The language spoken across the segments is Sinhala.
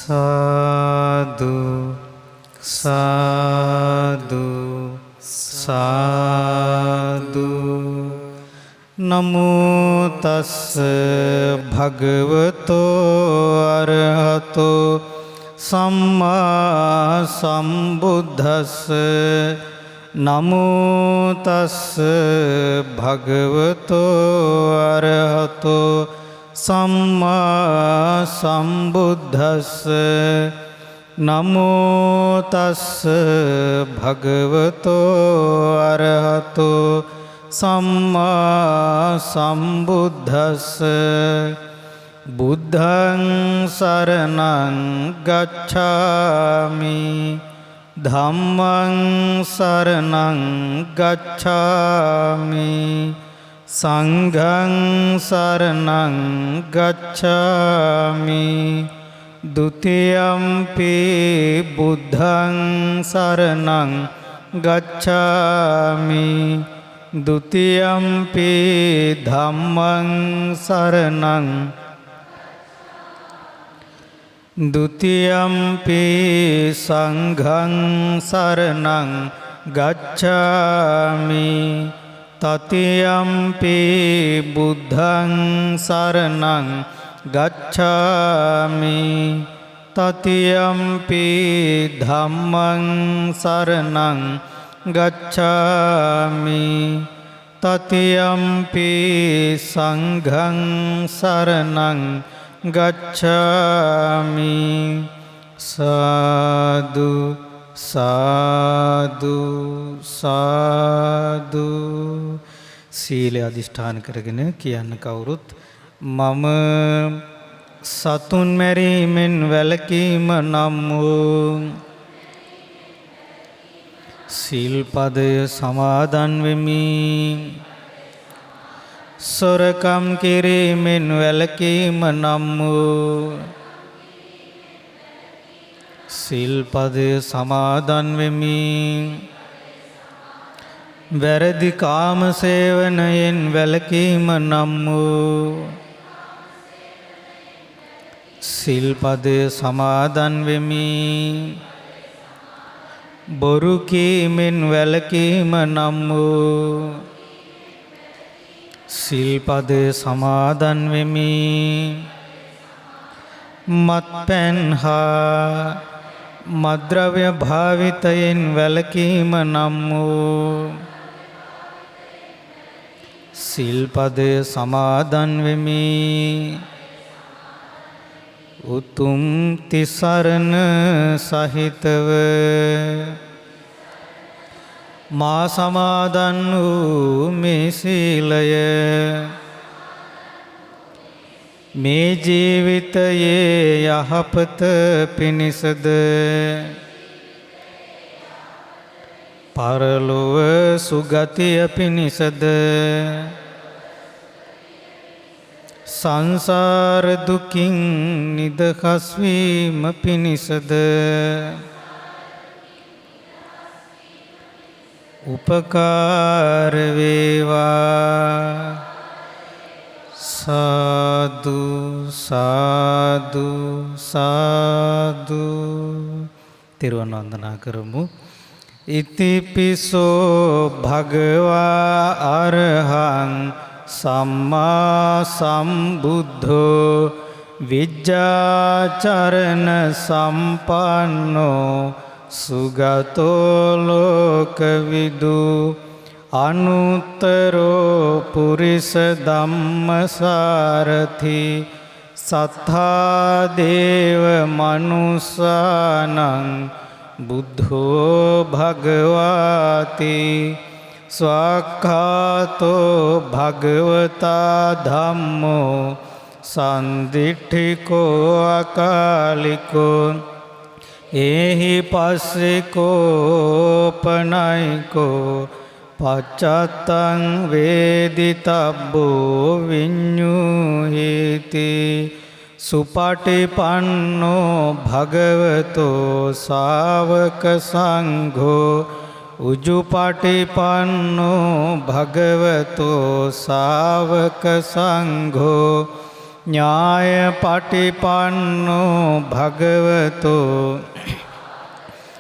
साधु साधु साधु। नमो तस् भगवतो अरहतो सम्मा सम्बुद्धस्स। नमो तस् भगवतो अरहतो सम्मा सम्बुद्धस्स। नमो तस् भगवतो अरहतो सम्मा सम्बुद्धस्स। बुद्धं शरणं गच्छामि धम्मं शरणं गच्छामि संघं शरणं गच्छामि। द्वितीयंपि बुद्धं शरणं गच्छामि द्वितीयंपि धम्मं शरणं द्वितीयंपि संघं शरणं गच्छामि तृतीयंपि बुद्धं शरणं गच्छामि तृतीयंपि धम्मं शरणं गच्छामि तृतीयंपि संघं शरणं गच्छामि। साधु साधु साधु। සීලය අධිෂ්ඨාන කරගෙන කියන්න කවුරුත් මම සතුන් මැරීමෙන් වැළකීම නම් වූ සීල්පදය සමාදන් වෙමි. සොරකම් කිරීමෙන් වැළකීම නම් වූ සීල්පදය සමාදන් වෙමි. වැරදි කාම සේවනයෙන් වැළකීම නම් වූ සිල්පදය සමාදන් වෙමි. බොරු කීමෙන් වැළකීම නම් වූ සිල්පදය සමාදන් වෙමි. මත්පැන් හා මද්ද්‍රව්‍ය භාවිතයෙන් වැළකීම නම් වූ සිල්පදය සමාදන් වෙමි. උතුම් තිසරණ සහිතව මා සමාදන් වූ මේ සීලය මේ ජීවිතයේ යහපත පිණිසද පරලොව සුගතිය පිණිසද සංසාර දුකින් නිදහස් වීම පිණිසද උපකාර වේවා. සාදු සාදු සාදු. තෙරුවන් වන්දනා කරමු. ඉතිපිසෝ භගවා අරහං සම්මා සම්බුද්ධෝ විජ්ජාචරණ සම්පන්නෝ සුගතෝ ලෝකවිදු අනුත්තරෝ පුරිස ධම්මසාරථි සත්තා දේව මනුස්සානං බුද්ධෝ භගවාති ස්වාක්ඛාතෝ භගවතා ධම්මෝ සන්දිට්ඨිකෝ අකාලිකෝ ඒහි පස්සිකෝ පනයිකෝ පච්චත්තං වේදිතබ්බෝ විඤ්ඤුහිති සුපටිපන්නෝ භගවතෝ ශාවක සංඝෝ උජුපටිපන්නෝ භගවතෝ ශාවක සංඝෝ ඥායපටිපන්නෝ භගවතෝ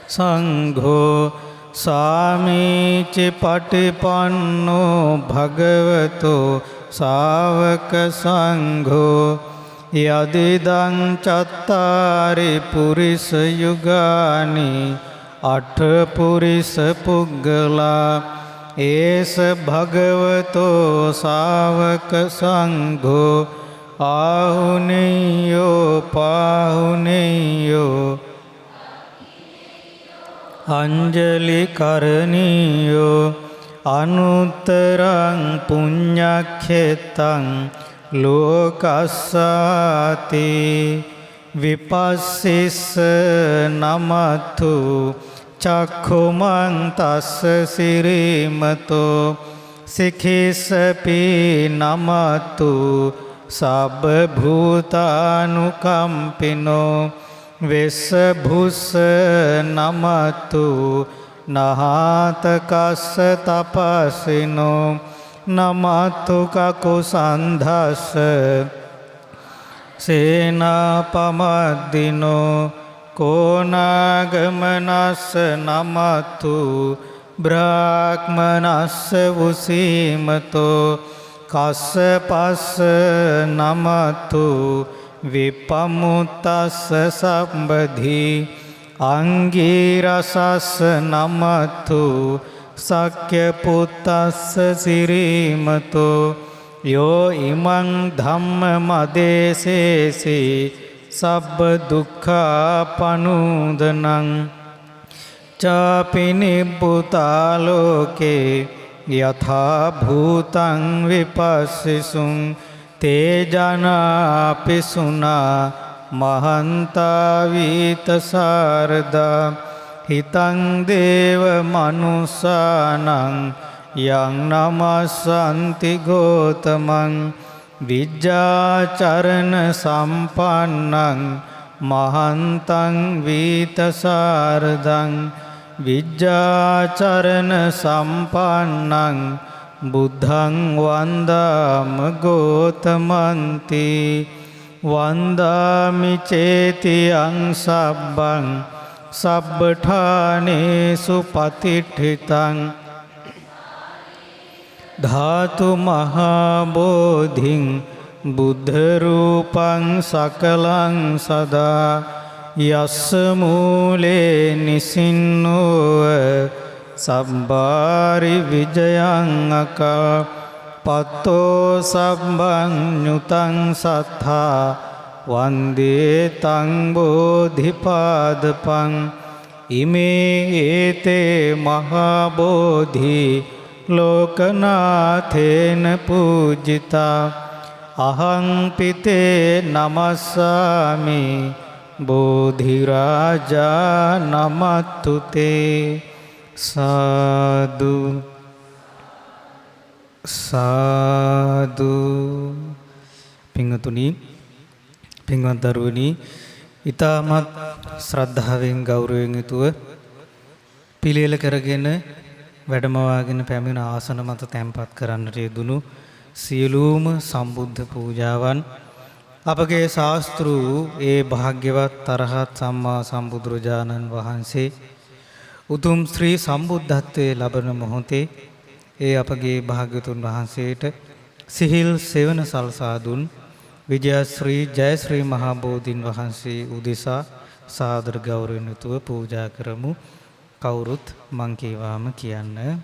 සංඝෝ සාමීචි පටිපන්නෝ භගවතෝ ශාවක සංඝෝ යදිදං චත්තාරි පුරිස යුගානි අට පුරිස පුග්ගලා ඒස භගවතෝ ශාවක සංඝෝ ආහුනේයෝ පාහුනේයෝ අංජලි කරණීයෝ අනුත්තරං පුඤ්ඤක්ඛෙත්තං ලෝකස්සාති විපස්සිස්ස නමතු චක්ඛුමං තස්ස සිරීමතෝ සිඛිස්සපි නමතු සබ්බ භූතානුකම්පිනෝ වෙස්ස භුස්ස නමතු නහාතකස්ස තපස්සිනෝ නමතු කකුසන්ධස්ස සේනාපමද්දිනෝ කෝනාගමනස්ස නමතු බ්‍රාහ්මනස්ස උසීමතෝ කස්සපස්ස නමතු විපමුත්තස්ස සම්බධි අංගීරසස්ස නමතු සක්්‍ය පුත්තස්ස සිරීමතෝ යෝ ඉමං ධම්ම මදේසේසි සබ්බ දුක්ඛාපනූදනං චාපිනිබ්බුතාලෝකේ යථා භූතං විපස්සිසුං තේජනාපිසුනා මහන්තා වීතසාරදා හිතං දේව මනුස්සානං යං නමස්සන්ති ගෝතමං විජ්ජාචරණ සම්පන්නං මහන්තං වීතසාරදං විජ්ජාචරණ සම්පන්නං බුද්ධං වන්දාම ගෝතමන්ති වන්දාමි චේතියං සබ්බං සබ්බඨානේසු පතිට්ඨිතං ධාතු මහා බෝධින් බුද්ධ රූපං සකලං සදා යස්ස මූලේ නිසින්නෝව සබ්බාරි විජයං අකා පත්තෝ සබ්බං ඤුතං සත්තා වන්දේ තං බෝධිපාදපං ඉමේ ඒතේ මහා බෝධි ලෝකනාථේන පූජිතා අහං පිතේ නමස්සාමි බෝධිරාජා නමත්තුතේ සාදු සාදු. පින්වතුනි, පින්වත් දරුවනි, ඊටමත් ශ්‍රද්ධාවෙන් ගෞරවයෙන් යුතුව පිළියෙල කරගෙන වැඩමවාගෙන පැමිණ ආසන මත තැන්පත් කරන්නට යෙදුණු සියලුම සම්බුද්ධ පූජාවන් අපගේ ශාස්ත්‍රු ඒ භාග්‍යවත් අරහත් සම්මා සම්බුදුරජාණන් වහන්සේ උතුම් ශ්‍රී සම්බුද්ධත්වයේ ලබන මොහොතේ ඒ අපගේ භාග්‍යතුන් වහන්සේට සිහිල් සෙවන සල්සා දුන් විජයශ්‍රී ජයශ්‍රී මහා බෝධීන් වහන්සේ උදෙසා සාදර ගෞරවයෙන් යුතුව පූජා කරමු. කවුරුත් මං කීවාම කියන්න.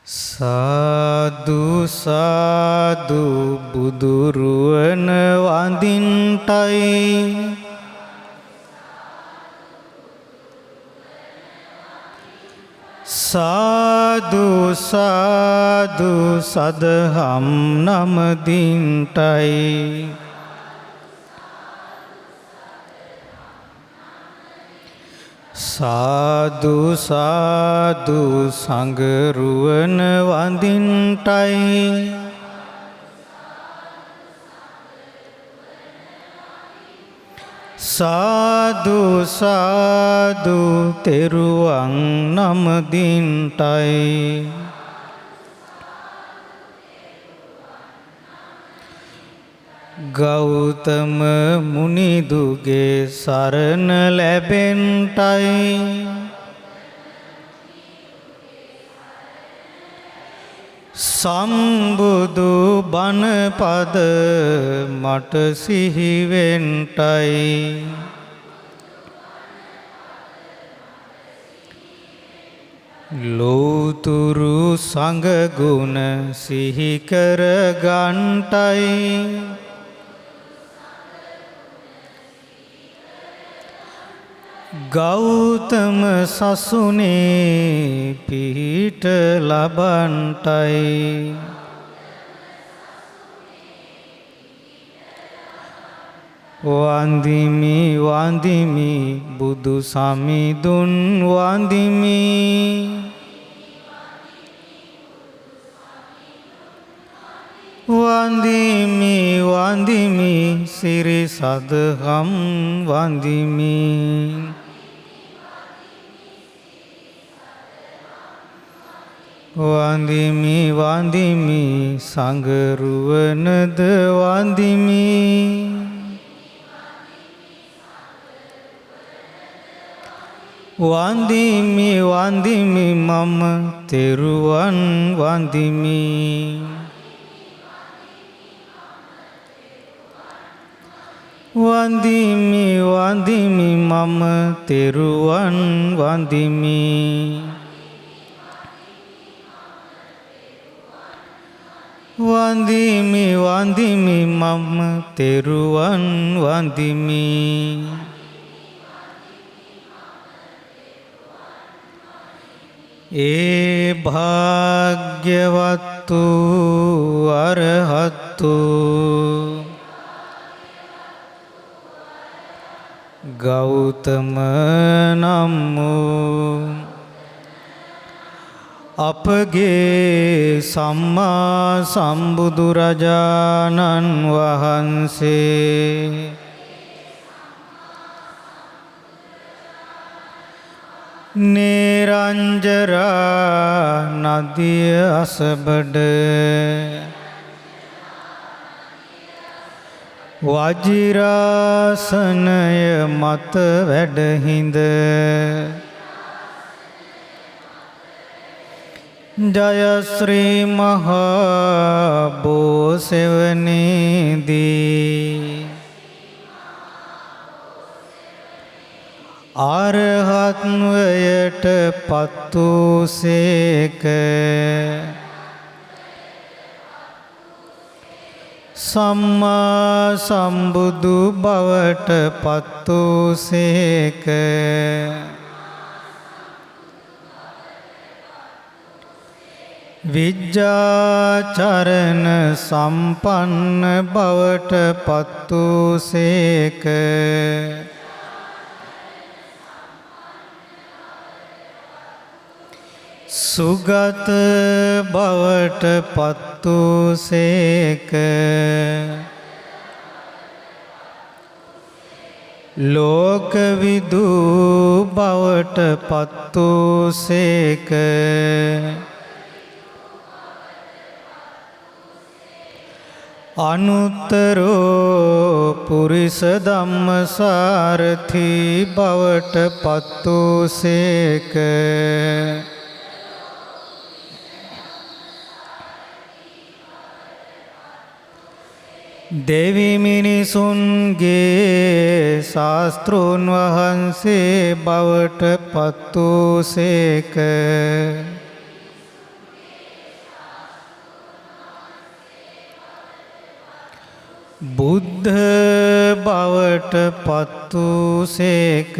සාදු සාදු බුදුරුවන වඳින්ටයි සාදු සාදු සදහම් නමදින්ටයි සාදු සාදු සංගරුවන වඳින්ටයි සාදු සාදු තෙරුවන් නමදින්ටයි ගෞතම මුනිදුගේ සරණ ලැබෙන්ටයි සම්බුදු බණ පද මට සිහිවෙන්ටයි ලෝතුරු සංගුණ සිහි කර ගන්ටයි ගෞතම සසුනේ පිහිට ලබන්ටයි වන්දිමි වන්දිමි බුදු සමිඳුන් වන්දිමි වන්දිමි වන්දිමි සිරි සදහම් වන්දිමි වන්දිමි වන්දිමි සංගරුවනද වන්දිමි වන්දිමි වන්දිමි මම තෙරුවන් වන්දිමි වන්දිමි වන්දිමි මම තෙරුවන් වන්දිමි වන්දිමි වන්දිමි මම තෙරුවන් වන්දිමි ඒ භාග්‍යවත්තු අරහත්තු ගෞතම නම් වූ අපගේ සම්මා සම්බුදුරජාණන් වහන්සේ නිරංජරා නදිය අසබඩ වජිරාසනය මත වැඩහිඳ ජයශ්‍රී මහා බෝසෙවණේදී අරහත්වයට පත් වූසේක සම්මා සම්බුදු බවට පත් වූසේක විජ්ජාචරණ සම්පන්න බවට පත් වූසේක සුගත බවට පත් වූසේක ලෝකවිදු බවට පත් වූසේක අනුත්තරෝ පුරිස ධම්මසාරථි බවට පත් වූසේක. දෙවි මිනිසුන්ගේ ශාස්තෘන් වහන්සේ බවට පත් වූසේක. බුද්ධ බවට පත් වූසේක.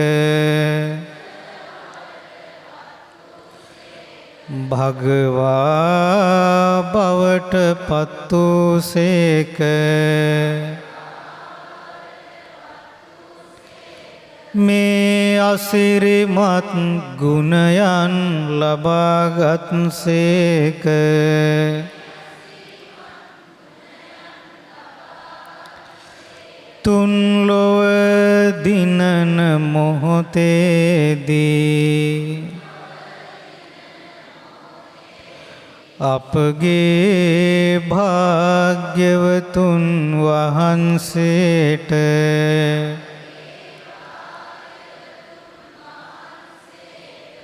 භගවා බවට පත් වූසේක. මේ අසිරිමත් ගුණයන් ලබාගත්සේක. තුන් ලොව දිනන මොහොතේදී අපගේ භාග්‍යවතුන් වහන්සේට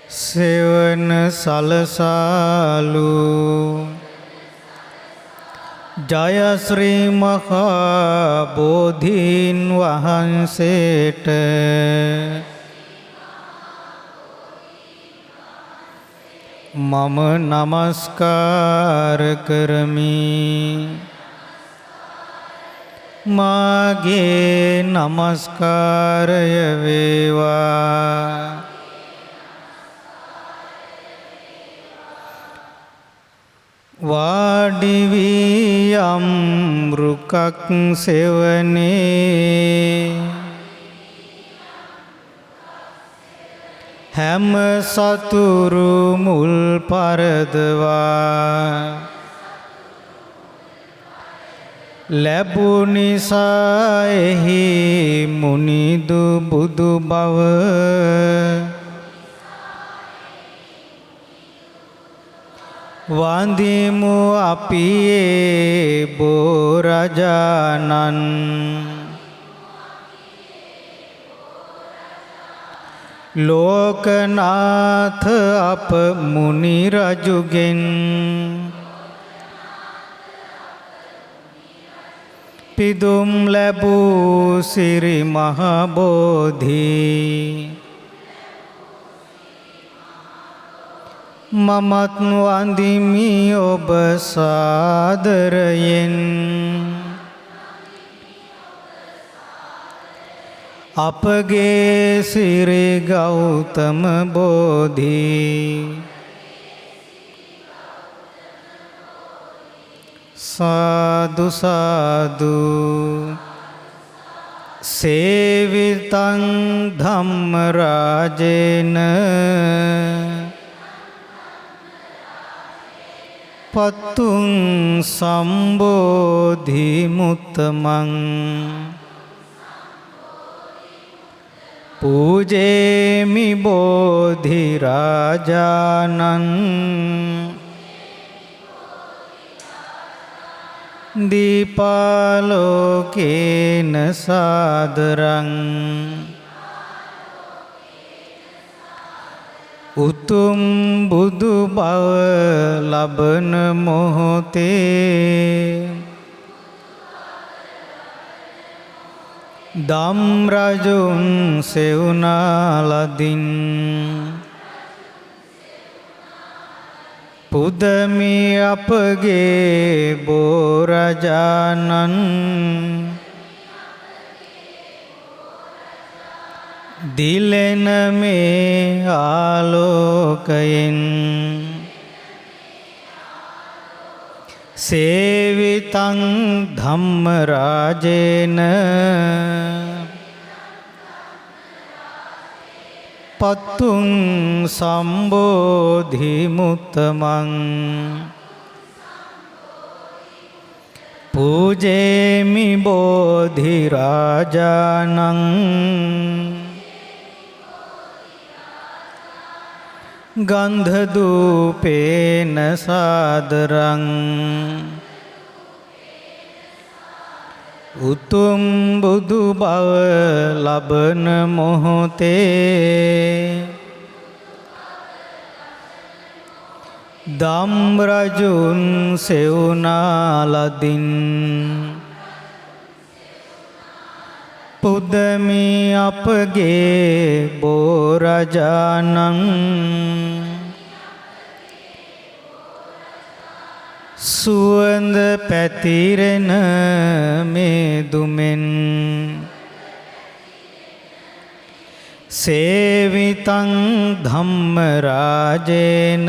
සෙවන සලසාලු. ජය ශ්‍රී මහා බෝධීන් වහන්සේට මම නමස්කාර කරමි. මාගේ නමස්කාරය වේවා. වාඩි වී යම් රුකක් සෙවනේ හැම සතුරු මුල් පරදවා ලැබු නිසා එහි මුනිදු බුදු බව වන්දිමු අපි ඒ බෝරජානන්. ලෝකනාථ අප මුනි රජුගෙන් පිදුම් ලැබූ සිරි මහ බෝධි මමත් වන්දිමි ඔබ සාදරයෙන්. අපගේ සිරි ගෞතම බෝධි සාදු සාදු. සේවිතං ධම්ම රාජේන පතුං සම්බෝධි මුත්තමං පූජේමි බෝධි රාජානං. දීපාලෝකේන සාදරං උතුම් බුදු බව ලබන මොහොතේ දම් රජුන් සෙවුනාලදින් පුදමි අපගේ බෝරජානන්. දිලෙන මේ ආලෝකයෙන් සේවිතං ධම්ම රාජේන පතුං සම්බෝධි මුත්තමං පූජේමි බෝධි රාජානං. ගන්ධ දූපේන සාදරං උතුම් බුදු බව ලබන මොහොතේ දම් රජුන් සෙවුනාලදින් පුදමි අපගේ බෝරජානන් සුවඳ පැතිරෙන මේ දුමෙන් සේවිතං ධම්මරාජේන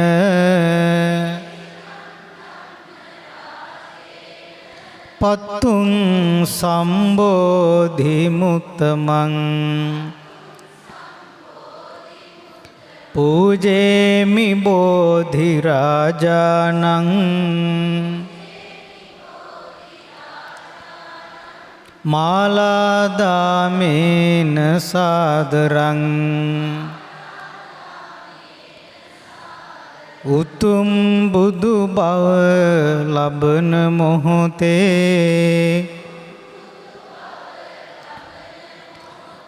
පත්තුං සම්බෝධිමුත්තමං පූජේමි බෝධිරාජානං මාලාදාමේන සාදරං උතුම් බුදු බව ලබන මොහොතේ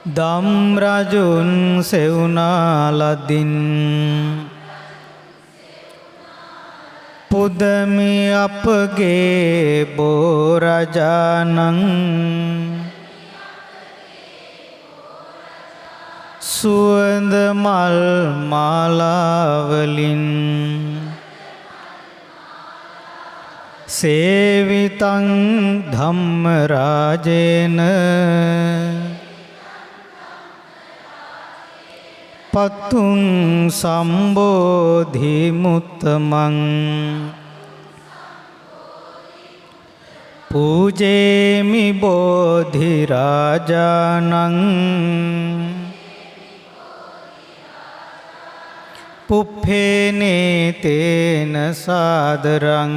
දම් රජුන් සෙවුනාලදින් පුදමි අපගේ බෝරජානං සුවඳ මල් මාලාවලින් සේවිතං ධම්මරාජේන පත්තුං සම්බෝධිමුත්තමං පූජේමි බෝධිරාජානං පුප්පේනේ තේන සාදරං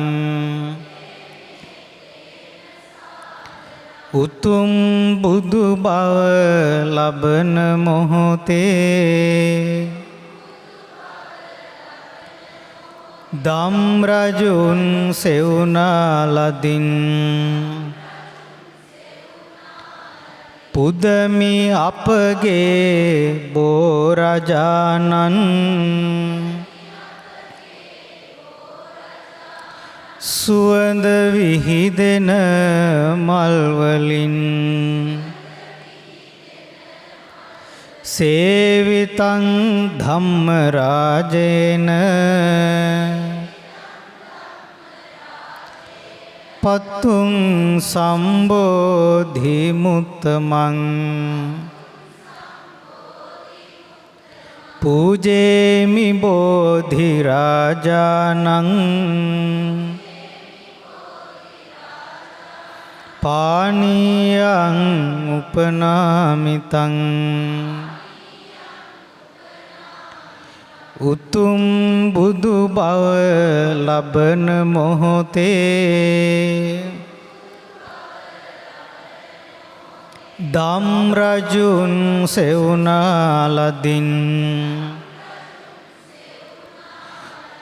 උතුම් බුදු බව ලබන මොහොතේ දම් රජුන් සෙවුනාලදින් පුදමි අපගේ බෝරජානන් සුවඳ විහිදෙන මල්වලින් සේවිතං ධම්මරාජේන පත්තුං සම්බෝධිමුත්තමං පූජේමි බෝධිරාජානං පානීයං උපනාමිතං උතුම් බුදු බව ලබන මොහොතේ දම් රජුන් සෙවුනාලදින්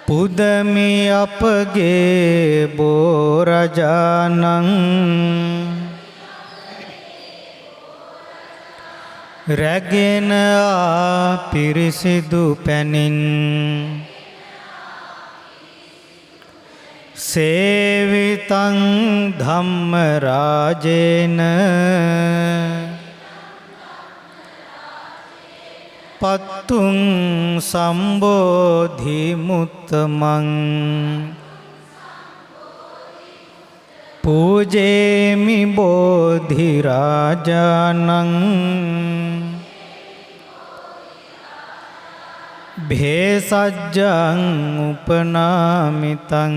පුදමි අපගේ බෝරජානං රැගෙන පිරිසිදු පැනින් සේවිතං ධම්මරාජේන පත්තුං සම්බෝධිමුත්තමං පූජේමි බෝධිරාජානං භේසජ්ජං උපනාමිතං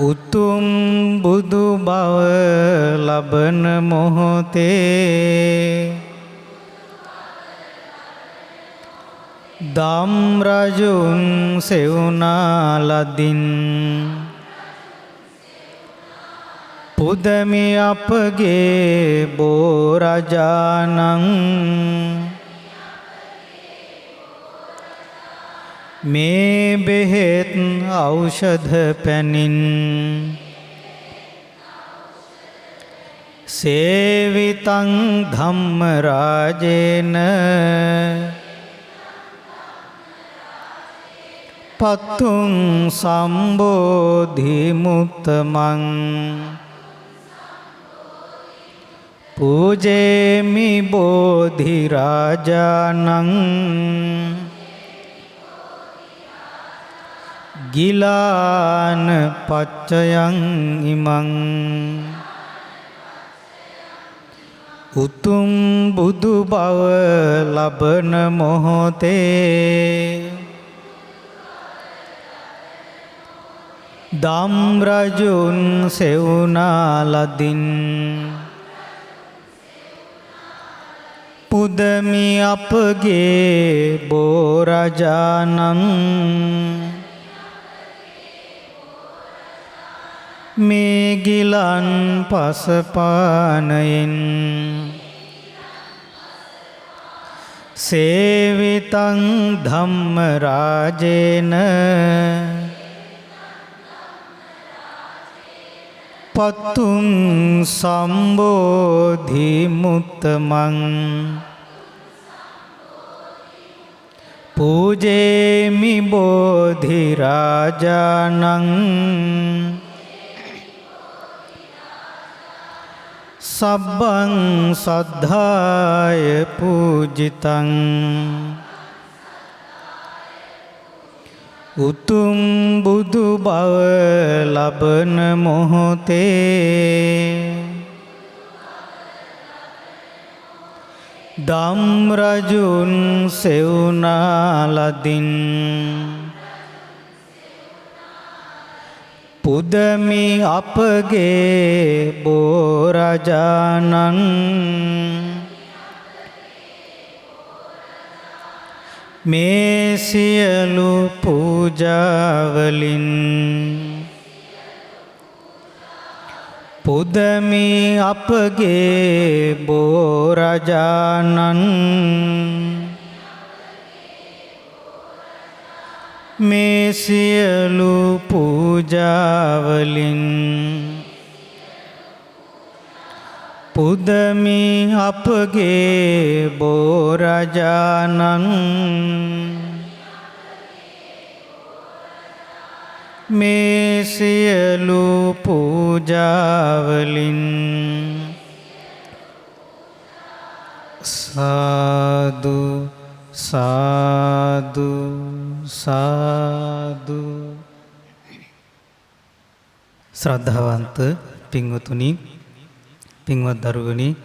උතුම් බුදු බව ලබන මොහොතේ දම් රජුන් සෙවුනාලදින් පුදමි අපගේ බෝරජානං මේ බෙහෙත් ඖෂධ පැනින් සේවිතං ධම්මරාජේන පතුං සම්බෝධි මුත්තමං පූජේමි බෝධි රාජානං ගිලාන පච්චයං ඉමං උතුම් බුදු බව ලබන මොහොතේ දම් රජුන් සෙවුනා ලදින් පුදමි අපගේ බෝරජානං මේ ගිලන් පසපානයෙන් සේවිතං ධම්මරාජේන පතුං සම්බෝධි මුත්තමං පූජේමි බෝධි රාජානං සබ්බං සද්ධාය පූජිතං උතුම් බුදු බව ලබන මොහොතේ දම් රජුන් සෙවුනා ලදින් පුදමි අපගේ බෝරජානං මේ සියලු පූජාවලින් පුදමි අපගේ බෝරජානං මේ සියලු පූජාවලින් පුදමි අපගේ බෝරජානං මේ සියලු පූජාවලින් සාදු සාදු සාදු. ශ්‍රද්ධාවන්ත පින්වතුනි, පින්වත් දරුවනි,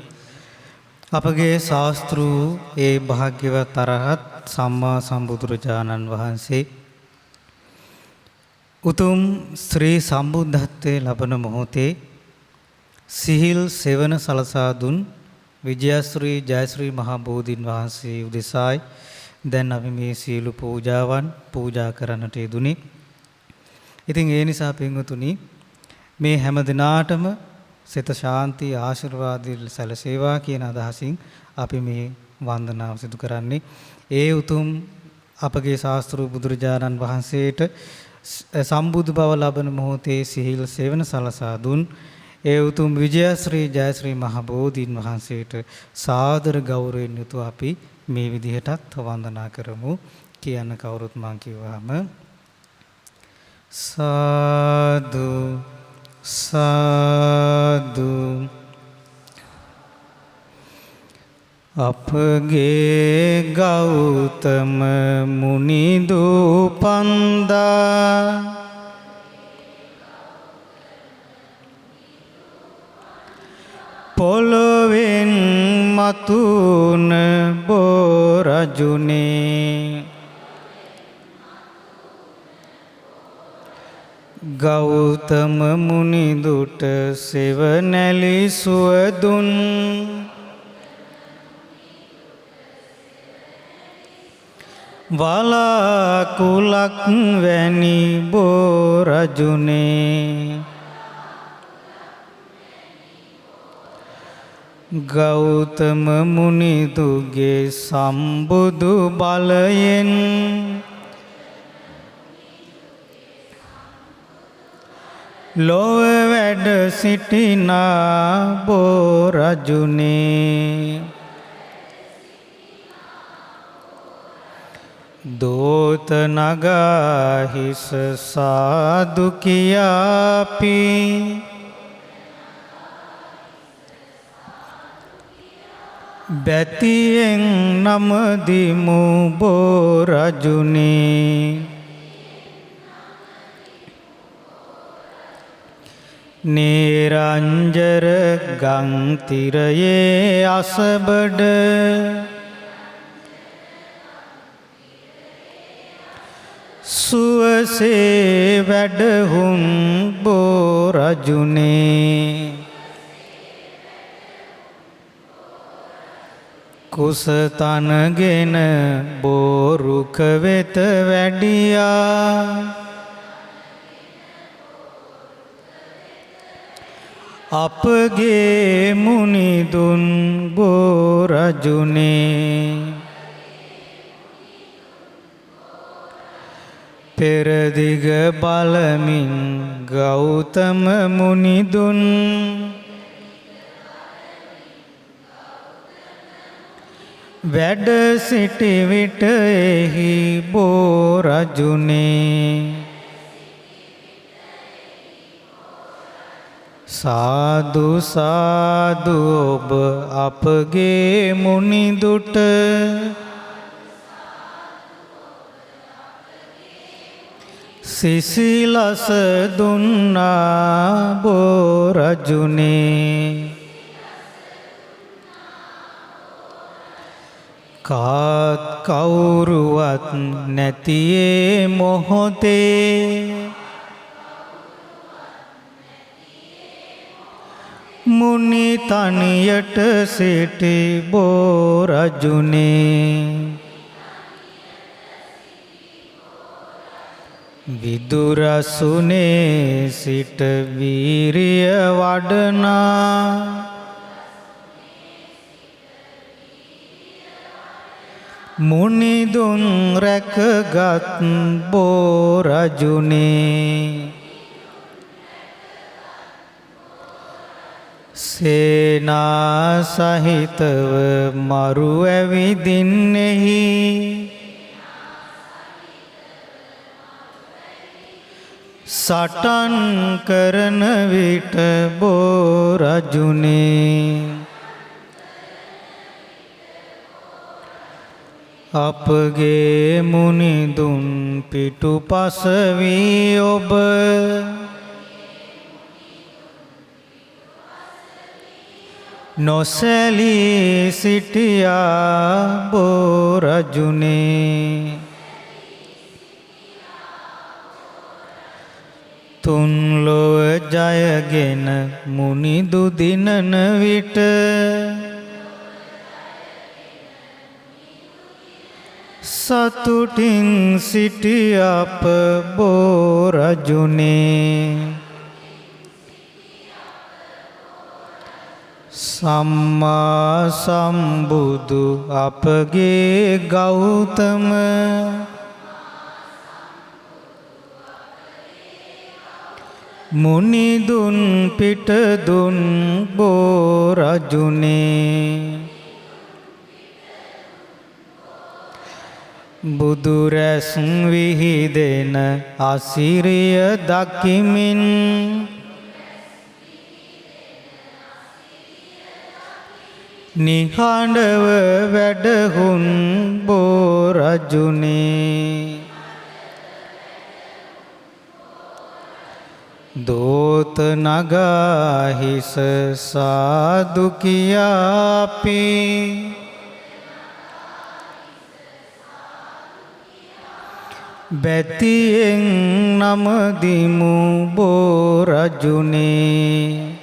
අපගේ ශාස්ත්‍රු ඒ භාග්‍යවත් අරහත් සම්මා සම්බුදුරජාණන් වහන්සේ උතුම් ශ්‍රී සම්බුද්ධත්වයේ ලබන මොහොතේ සිහිල් සෙවන සලසා දුන් විජයශ්‍රී ජයශ්‍රී මහා බෝධීන් වහන්සේ උදෙසායි දැන් අපි මේ සීල පූජාවන් පූජා කරන්නට යෙදුනේ. ඉතින් ඒ නිසා පින්වතුනි, මේ හැම දිනාටම සිත ශාන්ති ආශිර්වාද සැලසේවා කියන අදහසින් අපි මේ වන්දනාව සිදු කරන්නේ. ඒ උතුම් අපගේ ශාස්ත්‍ර බුදුරජාණන් වහන්සේට සම්බුදු බව ලබන මොහොතේ සිහිල් සෙවන සලසා දුන් ඒ උතුම් විජයශ්‍රී ජයශ්‍රී මහ බෝධීන් වහන්සේට සාදර ගෞරවයෙන් යුතුව අපි මේ විදිහටත් වන්දනා කරමු. කියන්න කවුරුත් මං කිව්වම සාදු සාදු. අපගේ ගෞතම මුනි දූපන්දා පොළොවෙන් මතුන බෝරජුනේ ගෞතම මුනි දුට සෙවණැලි සුවදුන් වලාකුලක් වැනි බෝරජුනේ ගෞතම මුනිදුගේ සම්බුදු බලයෙන් ලොව වැඩ සිටිනා බෝ රජුනේ දෝත නගා හිස සාදු කියාපි බැතියෙන් නමදිමු බෝ රජුනේ නිරංජර ගංතිරයේ අසබඩ සුවසේ වැඩහුන් බෝ රජුනේ කුසතනගෙන බෝරුක වෙත වැඩියා අපගේ මුනිදුන් බෝ රජුනේ පෙරදිග බලමින් ගෞතම මුනිදුන් වැඩ සිටි විට එහි බෝ රජුනේ සාදු සාදු ඔබ අපගේ මුනිදුට සිසිලස දුන්නා බෝ රජුනේ කාත් කවුරුවත් නැතියේ මොහොතේ මුනි තනියට සිටි බෝ රජුනේ විදුරසුනේ සිට වීරිය වඩනා මුනිදුන් රැකගත් බෝ රජුනේ සේනා සහිතව මරු ඇවිදින්නෙහි සටන් කරන විට බෝ රජුනේ අපගේ මුනිදුන් පිටුපස වී ඔබ නොසැලී සිටියා බෝ රජුනේ තුන් ලොව ජයගෙන මුනිදු දිනන විට සතුටින් සිටි අප බෝ රජුනේ සම්මා සම්බුදු අපගේ ගෞතම මුනිදුන් පිටදුන් බෝ රජුනේ බුදුරැස් විහිදෙන අසිරිය දකිමින් නිහඬව වැඩහුන් බෝ රජුනේ දෝත නගා හිස සාදු කියාපි බැතියෙන් නමදිමු බෝ රජුනේ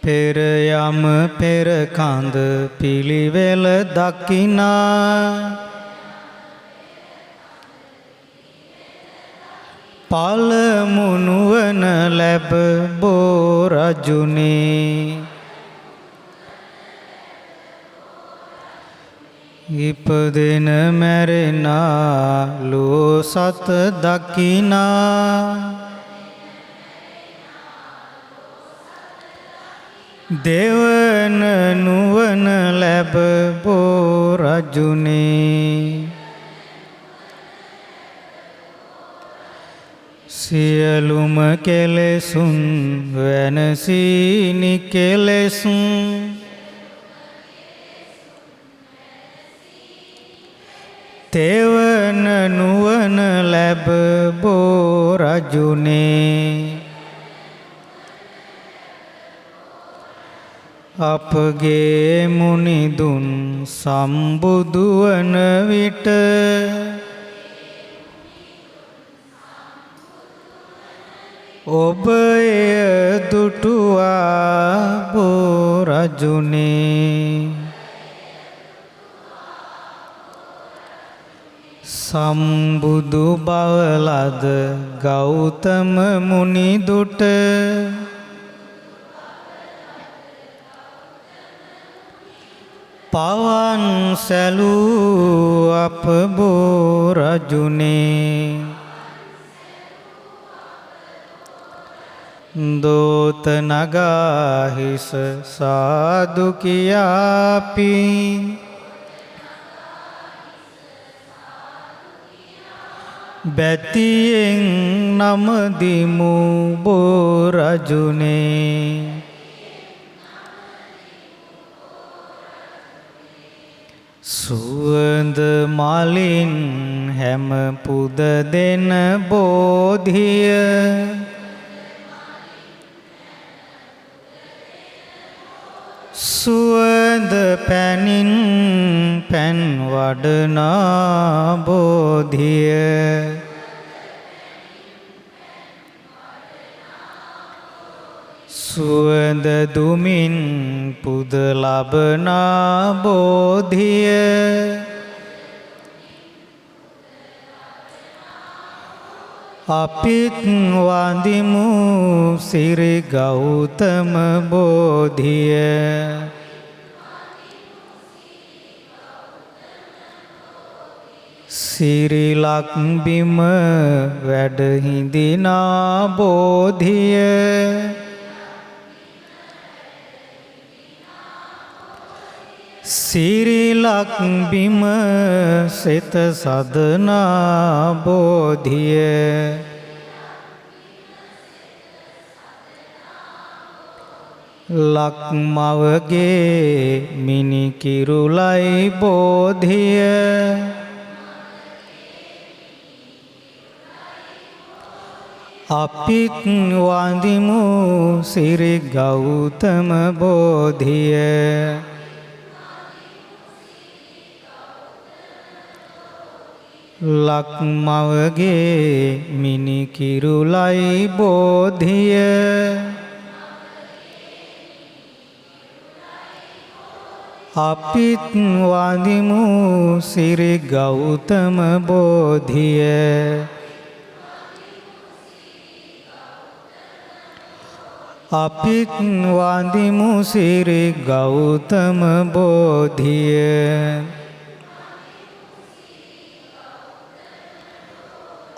පෙර යම පෙර කඳ පිළිවෙල දකිනා පළමුනුවන ලැබ බෝ රජුනේ ඉපදෙන මැරෙනා ලෝ සත දකිනා දෙවන නුවණ ලැබ බෝ රජුනේ සියලුම කෙලෙසුන් වෙනසීනි කෙලෙසුන් තෙවන නුවණ ලැබ බෝ රජුනේ අපගේ මුනිදුන් සම්බුදු වන විට ඔබ එය දුටුවා බෝ රජුනේ සම්බුදු බවලද ගෞතම මුනිදුට පවන් සැලූ අප බෝ රජුනේ දෝත නගා හිස සාදු කියාපි බැතියෙන් නමදිමු බෝ රජුනේ සුවඳ මලින් හැම පුද දෙන බෝධිය සුවඳ පැනින් පැන් වඩනා බෝධිය සුවඳ දුමින් පුද ලබනා බෝධිය අපිත් වඳිමු සිරි ගෞතම බෝධිය සිරිලක් බිම වැඩ හිඳිනා බෝධිය සිරිලක් බිම සිත සදනා බෝධිය ලක්මවගේ මිනිකිරුලයි බෝධිය අපිත් වඳිමු සිරි ගෞතම බෝධිය ලක්මවගේ මිනිකිරුලයි බෝධිය අපිත් වඳිමු සිරි ගෞතම බෝධිය අපිත් වඳිමු සිරි ගෞතම බෝධිය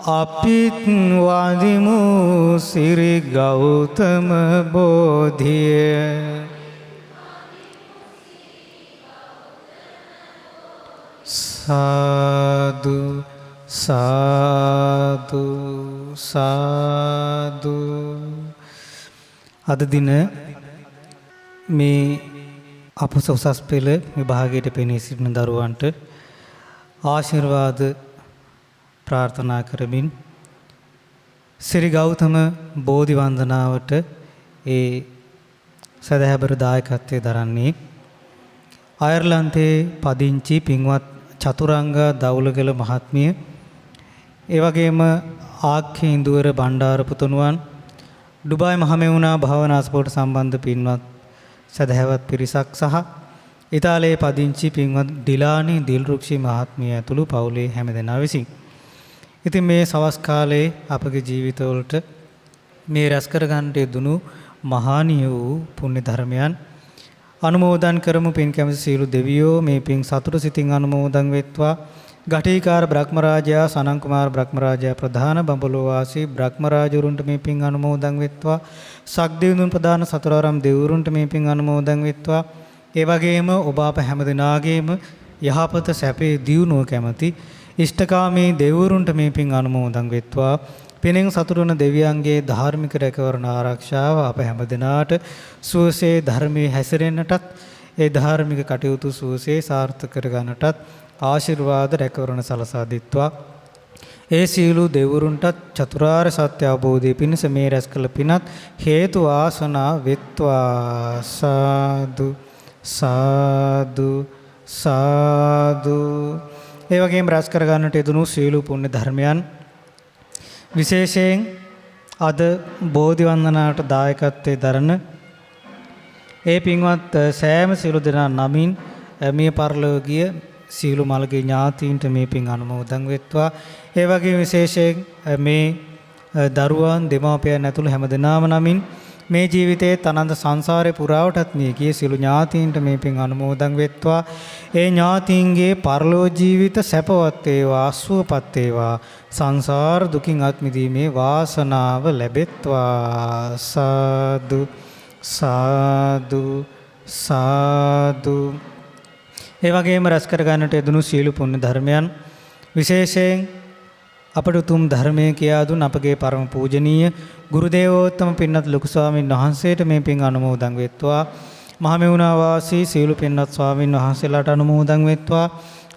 අපිත් වඳිමු සිරි ගෞතම බෝධිය සාදු සාදු සාදු අද දින මේ අපොස උසස් පෙළ විභාගයට පෙනී සිටින දරුවන්ට ආශිර්වාද ප්‍රාර්ථනා කරමින් ශ්‍රී ගෞතම බෝධි වන්දනාවට ඒ සදහැබර දායකත්වයේ දරන්නේ අයර්ලන්තයේ පදිංචි පින්වත් චතුරංගා දවුලගල මහත්මිය ඒ වගේම ආක්ඛි ඉන්දුවර බණ්ඩාර පුතුණුවන් ඩුබායි මහමෙවුනා භාවනා ස්පෝර්ට් සම්බන්ධ පින්වත් සදහැවත් පිරිසක් සහ ඉතාලියේ පදිංචි පින්වත් ඩිලානි දිල්රුක්ෂි මහත්මිය ඇතුළු පවුලේ හැමදෙනා විසින් ඉතින් මේ සවස් කාලයේ අපගේ ජීවිතවලට මේ රැස් කර ගන්නට යෙදුණු මහානීය වූ පුණ්‍ය ධර්මයන් අනුමෝදන් කරමු පින් කැමති සීල දෙවියෝ මේ පින් සතුට සිතින් අනුමෝදන් වෙත්වා. ගටිකාර බ්‍රහ්මරාජයා සනන් කුමාර බ්‍රහ්මරාජයා ප්‍රධාන බඹලෝ වාසී බ්‍රහ්මරාජවරුන්ට මේ පින් අනුමෝදන් වෙත්වා. සක්දෙවිඳුන් ප්‍රධාන සතරාරම් දෙවිවරුන්ට මේ පින් අනුමෝදන් වෙත්වා. ඒ වගේම ඔබ අප හැම දිනාගේම යහපත සැපේ දියුණුව කැමති ඉෂ්ඨකාමී දෙවිවරුන්ට මේ පින් අනුමෝදන් වෙත්වා. පිනෙන් සතුටු වන දෙවියන්ගේ ධාර්මික රැකවරණ ආරක්ෂාව අප හැම දිනාට සුවසේ ධර්මයේ හැසිරෙන්නටත් ඒ ධාර්මික කටයුතු සුවසේ සාර්ථක කර ගන්නටත් ආශිර්වාද රැකවරණ සලසා දෙත්වා. ඒ සීලු දෙවිවරුන්ටත් චතුරාර්ය සත්‍ය අවබෝධය පිණිස මේ රැස් කළ පිනත් හේතු ආසනා වෙත්වා. සාදු සාදු සාදු. ඒ වගේම රැස් කර ගන්නට යෙදුණු සීල පුණ්‍ය ධර්මයන් විශේෂයෙන් අද බෝධි වන්දනාවට දායකත්වයේ දරන ඒ පින්වත් සෑම සියලු දෙනා නමින් මේ පරලෝකීය සීල මල්ගේ ඥාතීන්ට මේ පින් අනුමෝදන් වෙත්වා. ඒ වගේම විශේෂයෙන් මේ දරුවන් දෙමාපියන් ඇතුළු හැම දෙනාම නමින් මේ ජීවිතයේ තනන්ද සංසාරේ පුරාවටත් මේ කිය සියලු ඥාතීන්ට මේ පින් අනුමෝදන් වෙත්වා. ඒ ඥාතීන්ගේ පරලෝ ජීවිත සැපවත් වේවා සුවපත් වේවා. සංසාර දුකින් අත් මිදීමේ වාසනාව ලැබෙත්වා. සාදු සාදු සාදු. ඒ වගේම රැස් කර ගන්නට යෙදුණු සීල පුණ්‍ය ධර්මයන් විශේෂයෙන් අපට උතුම් ධර්මයේ කියා දුන් අපගේ පරම පූජනීය ගුරු දේවෝත්තම පින්වත් ලොකු ස්වාමීන් වහන්සේට මේ පින් අනුමෝදන් වෙත්වා. මහමෙවුනා වාසී සීල පින්වත් ස්වාමීන් වහන්සේලාට අනුමෝදන් වෙත්වා.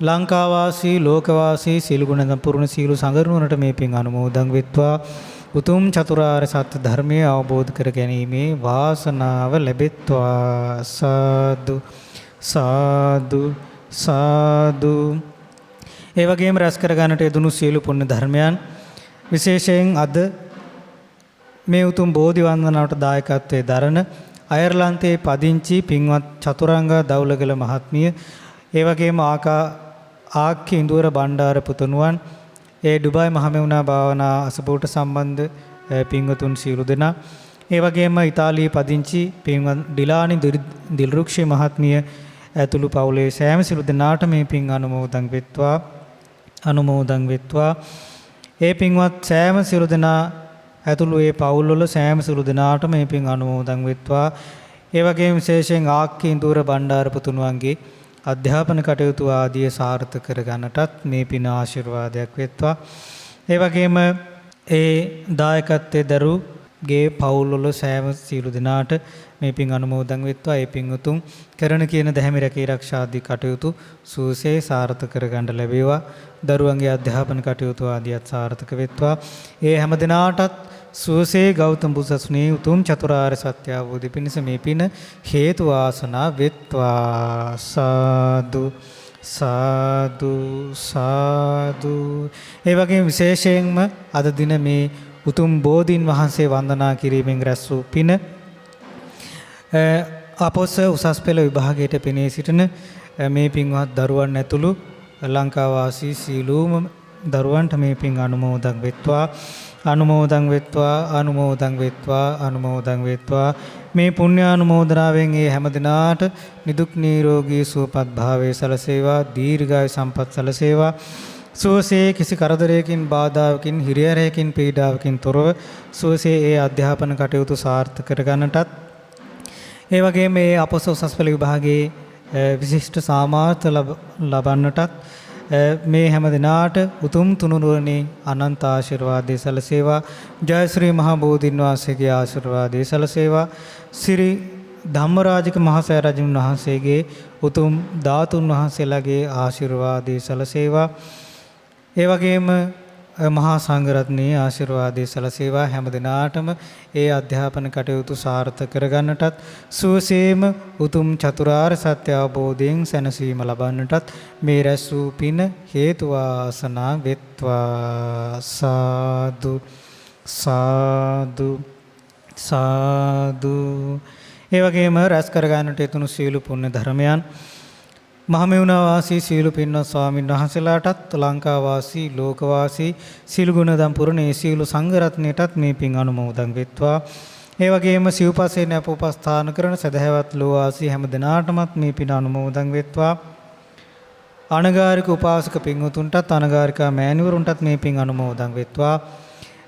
ලංකා වාසී ලෝක වාසී සීල ගුණ සම්පූර්ණ සීල සංගරුවනට මේ පින් අනුමෝදන් වෙත්වා. උතුම් චතුරාර්ය සත්‍ය ධර්මය අවබෝධ කර ගැනීමේ වාසනාව ලැබෙත්වා. සාදු සාදු සාදු. ඒ වගේම රැස් කර ගන්නට යෙදුණු සීල පුණ්‍ය ධර්මයන් විශේෂයෙන් අද මේ උතුම් බෝධි වන්දනාවට දායකත්වයේ දරන අයර්ලන්තයේ පදිංචි පින්වත් චතුරංග දවුලගල මහත්මිය, ඒ වගේම ආක්කි ඉඳුවර බණ්ඩාර පුතණුවන්, ඒ ඩුබායි මහමෙවුනා භාවනා අසපුවට සම්බන්ධ පින්වතුන් සියලු දෙනා, ඒ වගේම ඉතාලියේ පදිංචි පින්වත් ඩිලානි දිල්රුක්ෂි මහත්මිය ඇතුළු පවුලේ සෑම සියලු දෙනාට මේ පින් අනුමෝදන් වෙත්වා. අනුමෝදන් වෙත්වා. ඒ පින්වත් සෑම සියලු දෙනා ඇතුළු ඒ පවුල්වල සෑම සියලු දෙනාට මේ පින් අනුමෝදන් වෙත්වා. ඒ වගේම විශේෂයෙන් ආක්කි ඉඳුර බණ්ඩාර පුතුණුවන්ගේ අධ්‍යාපන කටයුතු ආදිය සාර්ථක කර ගන්නටත් මේ පින ආශිර්වාදයක් වෙත්වා. ඒ වගේම ඒ දායකත්වයේ දරුගේ පවුල්වල සෑම සියලු දෙනාට මේ පින් අනුමෝදන් වෙත්වා. ඒ පින් උතුම් කරන කියන දැහැමි රැකී ආරක්ෂා ආදී කටයුතු සුවසේ සාර්ථක කර ගන්න ලැබේවා. දරුවන්ගේ අධ්‍යාපන කටයුතු ආදියත් සාර්ථක වෙත්වා. ඒ හැම දිනාටත් සුවසේ ගෞතම බුදුසසුනේ උතුම් චතුරාර්ය සත්‍ය අවබෝධය පිණිස මේ පින හේතු වාසනා වෙත්වා. සාදු සාදු සාදු. ඒ වගේම විශේෂයෙන්ම අද දින මේ උතුම් බෝධීන් වහන්සේ වන්දනා කිරීමෙන් රැස් වූ පින අපොස උසස් පෙළ විභාගයට පෙනී සිටින මේ පින්වත් දරුවන් ඇතුළු ලංකා වාසී සීලූම දරුවන්ට මේ පින් අනුමෝදන් වෙත්වා. අනුමෝදන් වෙත්වා. අනුමෝදන් වෙත්වා. අනුමෝදන් වෙත්වා. මේ පුණ්‍ය අනුමෝදනාවෙන් ඒ හැම දිනාට නිදුක් නිරෝගී සුවපත් භාවයේ සලසේවා. දීර්ඝායු සම්පත් සලසේවා. සුවසේ කිසි කරදරයකින් බාධාවකින් හිරිහැරයකින් පීඩාවකින් තොරව සුවසේ ඒ අධ්‍යාපන කටයුතු සාර්ථක කර ගන්නටත්, ඒ වගේම මේ අපොස උසස් පෙළ විභාගයේ විශිෂ්ට සාමාර්ථ ලබන්නටත් මේ හැම දිනාට උතුම් තුනුරුවනේ අනන්ත ආශිර්වාදයේ සලසේවා. ජය ශ්‍රී මහා බෝධීන් වහන්සේගේ ආශිර්වාදයේ සලසේවා. ශ්‍රී ධම්මරාජික මහසෑ රජුන් වහන්සේගේ උතුම් ධාතුන් වහන්සේලාගේ ආශිර්වාදයේ සලසේවා. ඒ වගේම මහා සංඝරත්නයේ ආශිර්වාදයේ සලසේවා. හැම දිනාටම ඒ අධ්‍යාපන කටයුතු සාර්ථක කරගන්නටත්, සුවසේම උතුම් චතුරාර්ය සත්‍ය අවබෝධයෙන් සැනසීම ලබන්නටත් මේ රැස් වූ පින හේතු වාසනා වෙත්වා. සාදු සාදු සාදු. ඒ වගේම රැස් කරගන්නට යතුණු සීල පුණ්‍ය ධර්මයන් මහමෙවුනා වාසී සීල පින්වත් ස්වාමීන් වහන්සේලාටත්, ලංකා වාසී ලෝක වාසී සීල ගුණ දම් පුරණේ සීල සංඝ රත්නයටත් මේ පින් අනුමෝදන් වෙත්වා. ඒ වගේම සිව්පස්සේ නැප උපස්ථාන කරන සදහැවත් ලෝවාසී හැම දිනාටමත් මේ පින අනුමෝදන් වෙත්වා. අනගාരിക උපාසක පින්වතුන්ටත් අනගාരികා මෑණිවරුන්ටත් මේ පින් අනුමෝදන් වෙත්වා.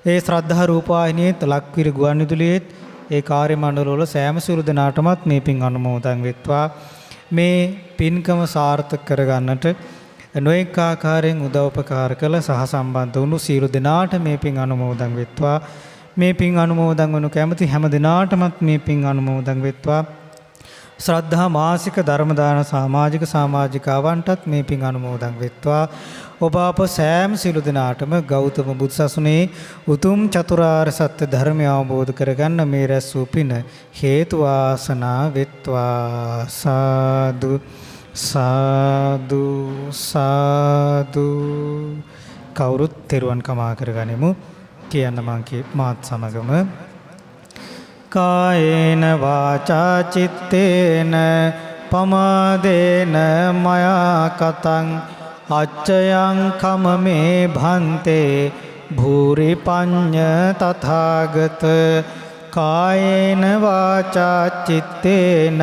ඒ ශ්‍රද්ධා රූපවාහිනියේත් ලක්විර ගුවන්විදුලියේත් ඒ කාර්ය මණ්ඩලවල සෑම සියලු දෙනාටමත් මේ පින් අනුමෝදන් වෙත්වා. මේ පින්කම සාර්ථක කරගන්නට නොඑක ආකාරයෙන් උදව්පකාර කළ සහ සම්බන්ධ වුණු සියලු දෙනාට මේ පින් අනුමෝදන් වෙත්වා. මේ පින් අනුමෝදන් වනු කැමති හැම දිනාටමත් මේ පින් අනුමෝදන් වෙත්වා. ශ්‍රද්ධා මාසික ධර්ම දාන සමාජිකාවන්ටත් මේ පින් අනුමෝදන් වෙත්වා. ඔබ අප සෑම සියලු දෙනාටම ගෞතම බුදු සසුනේ උතුම් චතුරාර්ය සත්‍ය ධර්මය අවබෝධ කරගන්න මේ රැස් වූ පින හේතු වාසනා වෙත්වා. සාදු සාදු සාදු. කවුරුත් තෙරුවන් කමා කරගනිමු. කියන්න මාත් සමගම කායේන වාචා චිත්තේන පමාදේන මයා කතං අච්චයං කමමේ භන්තේ භූරි පඤ්ඤ තථාගත. කායේන වාචා චිත්තේන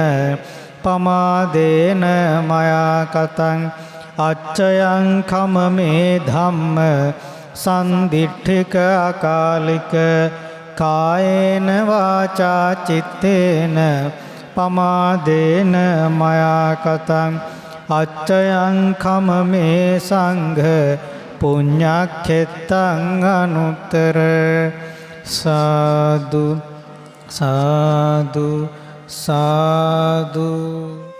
පමාදේන මයා කතං අච්චයං කමමේ ධම්ම සන්දිට්ඨික අකාලික. කායේන වාචා චිත්තේන පමාදේන මයා කතං අච්චයං කමමේ සංඝ පුඤ්ඤක්ඛෙත්තං අනුත්තර. සාදු සාදු සාදු.